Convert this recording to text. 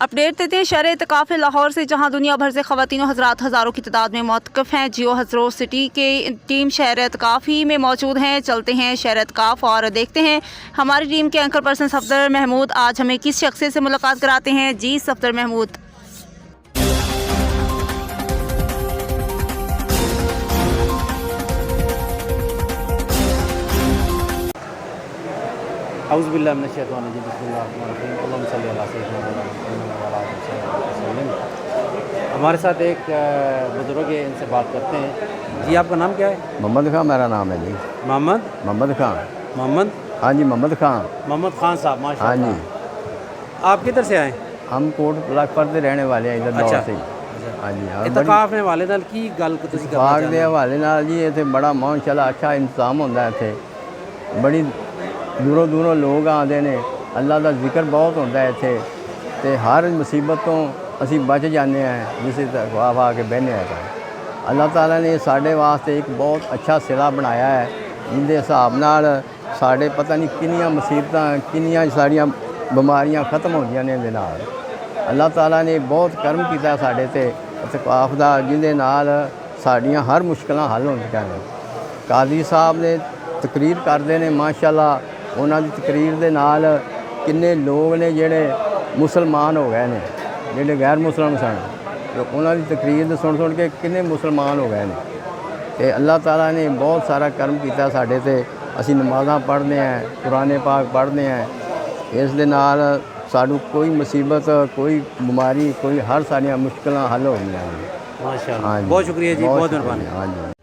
Update देते हैं शहर एतकाफ लाहौर से, जहां दुनिया भर से ख़वातीन और हज़रात हज़ारों की तादाद में मुअत्तकिफ़ हैं। जियो हज़रो सिटी के टीम शहर एतकाफ ही में मौजूद हैं। चलते हैं शहर एतकाफ और देखते हैं हमारी टीम के एंकर पर्सन सफदर महमूद आज हमें किस शख्स से मुलाकात कराते हैं। जी सफदर महमूद। औज़ु बिल्लाहि मिनश शैतानिर रजीम, बिस्मिल्लाहिर्रहमानिर्रहीम, अल्लाहुम्मा सल्लि अला सय्यिदिना मुहम्मद। हमारे साथ एक बुजुर्ग है, इनसे बात करते हैं। जी आपका नाम क्या है? मोहम्मद खान मेरा नाम है जी। मोहम्मद खान। मोहम्मद हाँ जी, मोहम्मद खान साहब, माशा हाँ जी। आप किधर से आए? हम कोट ब्लैकपुर के रहने वाले हैं, इधर अच्छा। दौर से। हाँ जी। हाँ, इतकाफ ने वाले नाल की गल तुसीं करना बाग चाहते के हो? हवाले नाल जी इतने बड़ा माशाअल्लाह अच्छा इंतजाम होंदा है। इत्थे बड़ी दूरों दूरों लोग आते हैं। अल्लाह का जिक्र बहुत होता है इत्थे ते हर मुसीबत तो असी बच जाते हैं जिस इतकाफ आके बहने हैं। अल्लाह ताला ने साढ़े वास्ते एक बहुत अच्छा सिला बनाया है, जिंदे हिसाब नाल साढ़े पता नहीं किन्नियां मुसीबतां किन्नियां साड़ियां बीमारियां खत्म होंदियां ने इहदे नाल। अल्लाह ताला ने बहुत करम किया साढ़े ते इतकाफ दा, जिंदे नाल साड़ियां हर मुश्किलां हल होंदियां ने। काजी साहब ने तकरीर करते हैं, माशाअल्लाह उन्हां दी तकरीर दे नाल किन्ने लोग ने जेड़े मुसलमान हो गए ने, जेड़े गैर मुसलमान सन तो उन्हां दी तकरीर सुन के किन्ने मुसलमान हो गए ने। ते अल्लाह ताला ने बहुत सारा करम किया साढ़े ते। असी नमाज़ां पढ़ते हैं, कुरान पाक पढ़ते हैं, इस दे नाल सानू कोई मुसीबत कोई बीमारी कोई हर सारियां मुश्किलां हल हो गई हैं। माशाअल्लाह, हाँ जी, बहुत शुक्रिया जी, बहुत मेहरबानी। हाँ जी।